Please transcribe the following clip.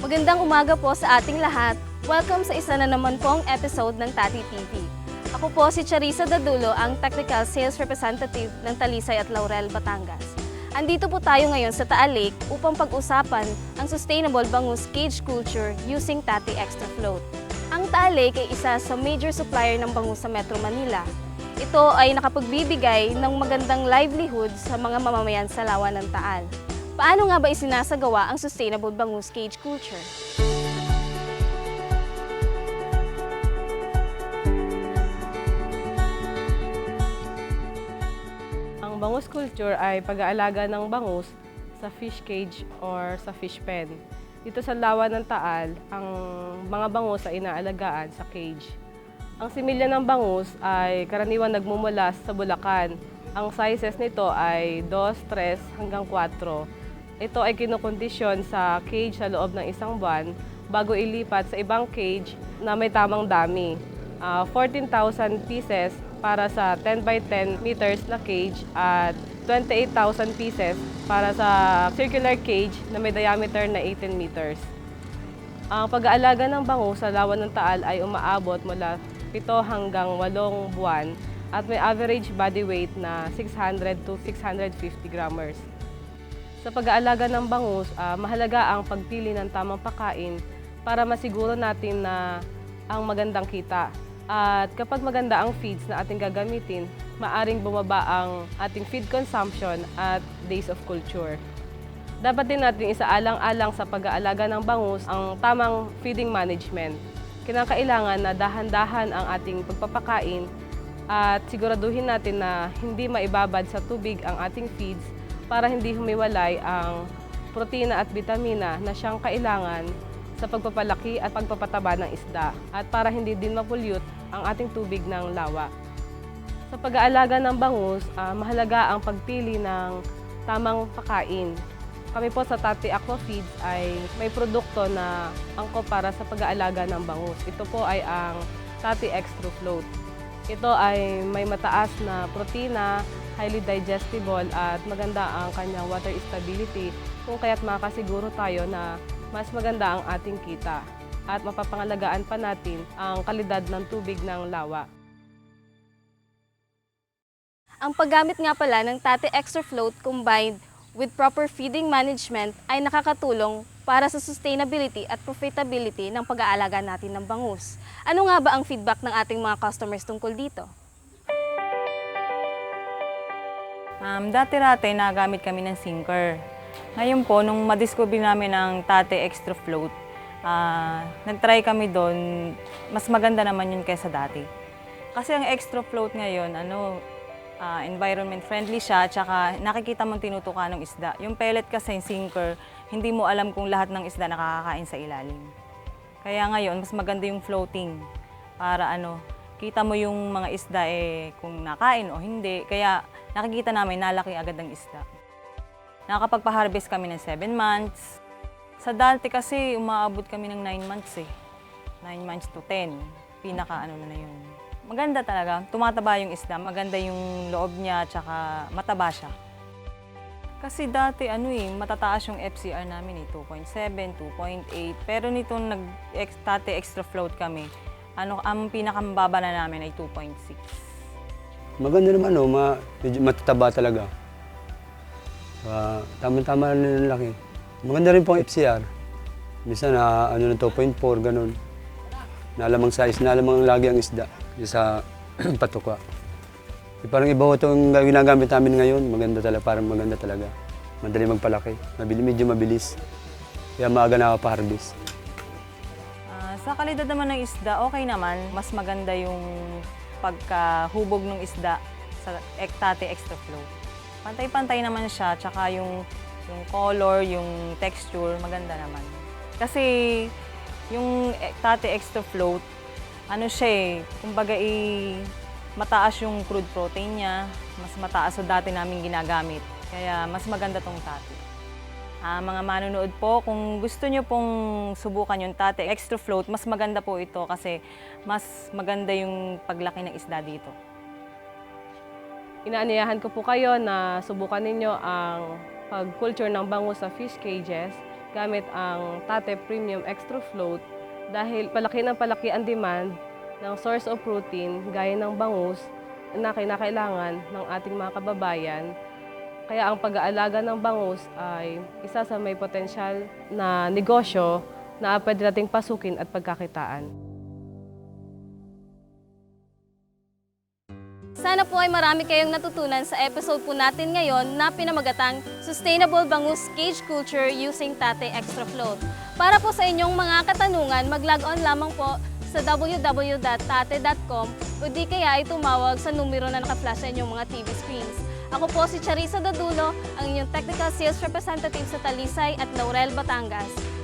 Magandang umaga po sa ating lahat. Welcome sa isa na naman pong episode ng Tati TV. Ako po si Charissa Dadulo, ang Technical Sales Representative ng Talisay at Laurel, Batangas. Andito po tayo ngayon sa Taal Lake upang pag-usapan ang sustainable bangus cage culture using Tati Extra Float. Ang Taal Lake ay isa sa major supplier ng bangus sa Metro Manila. Ito ay nakapagbibigay ng magandang livelihood sa mga mamamayan sa Lawa ng Taal. Paano nga ba isinasagawa ang sustainable bangus cage culture? Ang bangus culture ay pag-aalaga ng bangus sa fish cage or sa fish pen. Dito sa Lawa ng Taal, ang mga bangus ay inaalagaan sa cage. Ang similya ng bangus ay karaniwan nagmumula sa Bulacan. Ang sizes nito ay 2, 3 hanggang 4. Ito ay kinokondisyon sa cage sa loob ng isang buwan bago ilipat sa ibang cage na may tamang dami. 14,000 pieces para sa 10 by 10 meters na cage at 28,000 pieces para sa circular cage na may diameter na 18 meters. Ang pag-aalaga ng bangus sa Lawa ng Taal ay umaabot mula 7 hanggang 8 buwan at may average body weight na 600 to 650 grammars. Sa pag-aalaga ng bangus, mahalaga ang pagpili ng tamang pagkain para masiguro natin na ang magandang kita. At kapag maganda ang feeds na ating gagamitin, maaring bumaba ang ating feed consumption at days of culture. Dapat din natin isaalang-alang sa pag-aalaga ng bangus ang tamang feeding management. Kinakailangan na dahan-dahan ang ating pagpapakain at siguraduhin natin na hindi maibabad sa tubig ang ating feeds para hindi humiwalay ang protina at bitamina na siyang kailangan sa pagpapalaki at pagpapataba ng isda at para hindi din mapollute ang ating tubig ng lawa. Sa pag-aalaga ng bangus, mahalaga ang pagpili ng tamang pagkain. Kami po sa Tati Aqua Feeds ay may produkto na angkop para sa pag-aalaga ng bangus. Ito po ay ang Tati Extra Float. Ito ay may mataas na protina, highly digestible at maganda ang kanyang water stability kung kaya't makasiguro tayo na mas maganda ang ating kita at mapapangalagaan pa natin ang kalidad ng tubig ng lawa. Ang paggamit nga pala ng Tati Extra Float combined with proper feeding management ay nakakatulong para sa sustainability at profitability ng pag-aalaga natin ng bangus. Ano nga ba ang feedback ng ating mga customers tungkol dito? Dati-rati nagamit kami ng sinker. Ngayon po, nung madiscover namin ang Tati Extra Float, nag-try kami doon, mas maganda naman yun kaysa dati. Kasi ang Extra Float ngayon, environment friendly siya, tsaka nakikita mong tinutukan ng isda. Yung pellet kasi, sinker, hindi mo alam kung lahat ng isda nakakakain sa ilalim. Kaya ngayon, mas maganda yung floating para kita mo yung mga isda kung nakain o hindi. Kaya nakikita namin nalaki agad ang isda. Nakakapagpa-harvest kami ng 7 months. Sa dati kasi umaabot kami ng 9 months 9 months to 10. Pinaka na yun. Maganda talaga. Tumataba yung isda. Maganda yung loob niya tsaka mataba siya. Kasi dati matataas yung FCR namin 2.7, 2.8. Pero nitong Tati Extra Float kami, ang pinakamababa na namin ay 2.6. Maganda naman, medyo matataba talaga. Tama-tama na ng laki. Maganda rin po ang FCR. Minsan na 2.4, ganun. Nalamang size, nalamang lagi ang isda sa patukwa. Parang iba itong ginagamit namin ngayon, maganda talaga, parang maganda talaga. Madali magpalaki, medyo mabilis. Kaya maaga nakapa-harvest. Sa kalidad naman ng isda, okay naman. Mas maganda yung pagkahubog ng isda sa Tati Extra Float. Pantay-pantay naman siya, tsaka yung color, yung texture, maganda naman. Kasi yung Tati Extra Float, kumbaga mataas yung crude protein niya, mas mataas sa dati namin ginagamit. Kaya mas maganda tong Tati. Mga manonood po, kung gusto nyo pong subukan yung Tati Extra Float, mas maganda po ito kasi mas maganda yung paglaki ng isda dito. Inaanyayahan ko po kayo na subukan ninyo ang pag-culture ng bangus sa fish cages gamit ang Tate Premium Extra Float dahil palaki ng palaki ang demand ng source of protein gaya ng bangus na kinakailangan ng ating mga kababayan. Kaya ang pag-aalaga ng bangus ay isa sa may potensyal na negosyo na pwede nating pasukin at pagkakitaan. Sana po ay marami kayong natutunan sa episode po natin ngayon na pinamagatang Sustainable Bangus Cage Culture Using Tate Extra Float. Para po sa inyong mga katanungan, mag-log on lamang po sa www.tate.com o di kaya ay tumawag sa numero na naka-flash sa inyong mga TV screens. Ako po si Charissa Dadulo, ang inyong Technical Sales Representative sa Talisay at Laurel, Batangas.